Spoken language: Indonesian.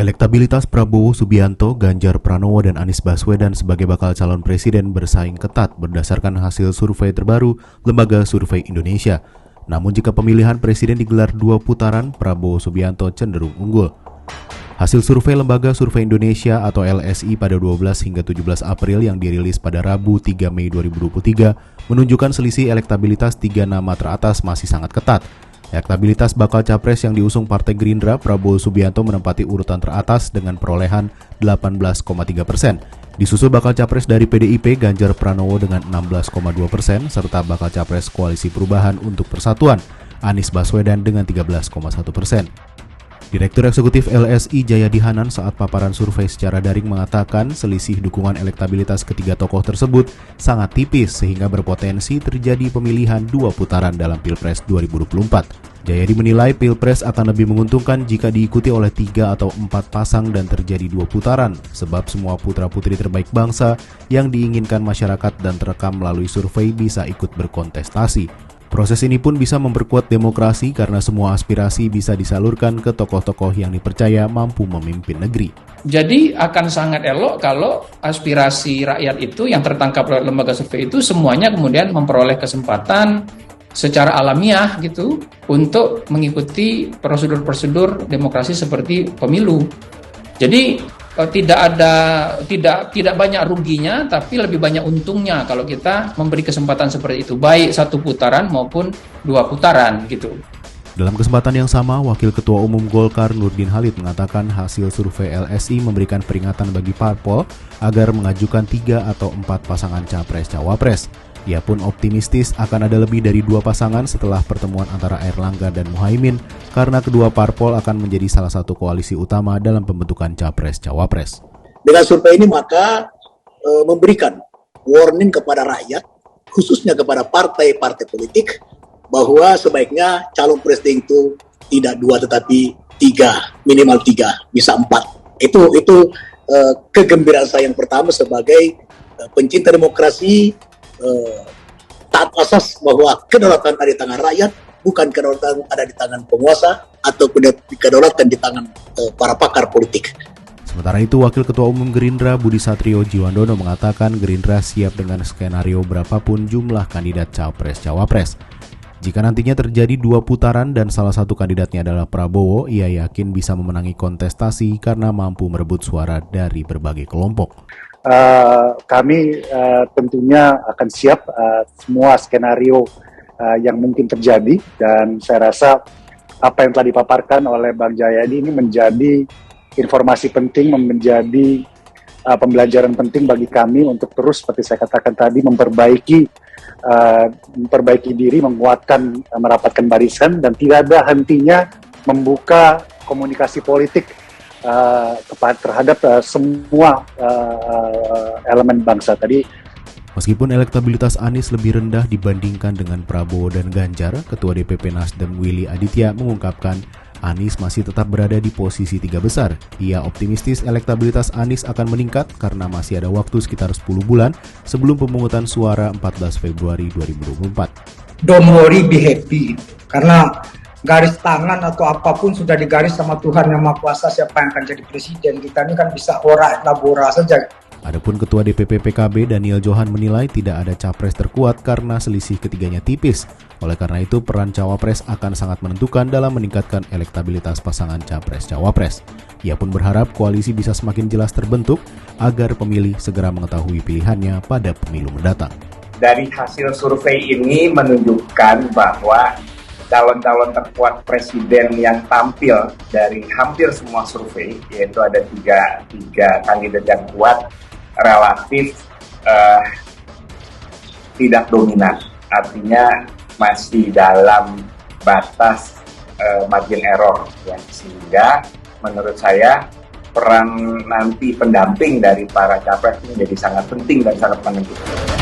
Elektabilitas Prabowo Subianto, Ganjar Pranowo, dan Anies Baswedan sebagai bakal calon presiden bersaing ketat berdasarkan hasil survei terbaru Lembaga Survei Indonesia. Namun jika pemilihan presiden digelar 2 putaran, Prabowo Subianto cenderung unggul. Hasil survei Lembaga Survei Indonesia atau LSI pada 12 hingga 17 April yang dirilis pada Rabu 3 Mei 2023 menunjukkan selisih elektabilitas 3 nama teratas masih sangat ketat. Elektabilitas bakal capres yang diusung Partai Gerindra, Prabowo Subianto menempati urutan teratas dengan perolehan 18,3%. Disusul bakal capres dari PDIP, Ganjar Pranowo dengan 16,2%, serta bakal capres Koalisi Perubahan untuk Persatuan, Anies Baswedan dengan 13,1%. Direktur Eksekutif LSI Jayadi Hanan saat paparan survei secara daring mengatakan selisih dukungan elektabilitas ketiga tokoh tersebut sangat tipis sehingga berpotensi terjadi pemilihan 2 putaran dalam Pilpres 2024. Jayadi menilai Pilpres akan lebih menguntungkan jika diikuti oleh 3 atau 4 pasang dan terjadi 2 putaran, sebab semua putra-putri terbaik bangsa yang diinginkan masyarakat dan terekam melalui survei bisa ikut berkontestasi. Proses ini pun bisa memperkuat demokrasi karena semua aspirasi bisa disalurkan ke tokoh-tokoh yang dipercaya mampu memimpin negeri. Jadi akan sangat elok kalau aspirasi rakyat itu yang tertangkap oleh lembaga survei itu semuanya kemudian memperoleh kesempatan secara alamiah gitu untuk mengikuti prosedur-prosedur demokrasi seperti pemilu. Jadi tidak banyak ruginya, tapi lebih banyak untungnya kalau kita memberi kesempatan seperti itu, baik 1 putaran maupun 2 putaran gitu. Dalam kesempatan yang sama, Wakil Ketua Umum Golkar Nurdin Halid mengatakan hasil survei LSI memberikan peringatan bagi parpol agar mengajukan 3 atau 4 pasangan capres-cawapres. Ia pun optimistis akan ada lebih dari 2 pasangan setelah pertemuan antara Airlangga dan Muhaimin karena kedua parpol akan menjadi salah satu koalisi utama dalam pembentukan capres-cawapres. Dengan survei ini maka memberikan warning kepada rakyat, khususnya kepada partai-partai politik, bahwa sebaiknya calon presiden itu tidak 2 tetapi 3, minimal 3, bisa 4. Itu kegembiraan saya yang pertama sebagai pencinta demokrasi, taat asas bahwa kedaulatan ada di tangan rakyat, bukan kedaulatan ada di tangan penguasa atau kedaulatan di tangan para pakar politik. Sementara itu, Wakil Ketua Umum Gerindra Budi Satrio Jiwandono mengatakan Gerindra siap dengan skenario berapapun jumlah kandidat capres-cawapres. Jika nantinya terjadi 2 putaran dan salah satu kandidatnya adalah Prabowo, ia yakin bisa memenangi kontestasi karena mampu merebut suara dari berbagai kelompok. Kami tentunya akan siap semua skenario yang mungkin terjadi, dan saya rasa apa yang telah dipaparkan oleh Bang Jayadi ini menjadi informasi penting, menjadi pembelajaran penting bagi kami untuk terus seperti saya katakan tadi memperbaiki diri, menguatkan, merapatkan barisan, dan tidak ada hentinya membuka komunikasi politik terhadap semua elemen bangsa tadi. Meskipun elektabilitas Anies lebih rendah dibandingkan dengan Prabowo dan Ganjar, Ketua DPP Nasdem Willy Aditya mengungkapkan Anies masih tetap berada di posisi 3 besar. Ia optimistis elektabilitas Anies akan meningkat karena masih ada waktu sekitar 10 bulan sebelum pemungutan suara 14 Februari 2024. Don't worry, be happy. Karena garis tangan atau apapun sudah digaris sama Tuhan Yang Maha Kuasa siapa yang akan jadi presiden. Kita ini kan bisa ora saja. Adapun Ketua DPP PKB Daniel Johan menilai tidak ada capres terkuat karena selisih ketiganya tipis. Oleh karena itu, peran cawapres akan sangat menentukan dalam meningkatkan elektabilitas pasangan capres-cawapres. Ia pun berharap koalisi bisa semakin jelas terbentuk agar pemilih segera mengetahui pilihannya pada pemilu mendatang. Dari hasil survei ini menunjukkan bahwa calon-calon terkuat presiden yang tampil dari hampir semua survei, yaitu ada tiga kandidat yang kuat, relatif tidak dominan, artinya masih dalam batas margin error, ya. Sehingga menurut saya peran nanti pendamping dari para capres ini menjadi sangat penting dan sangat menentukan.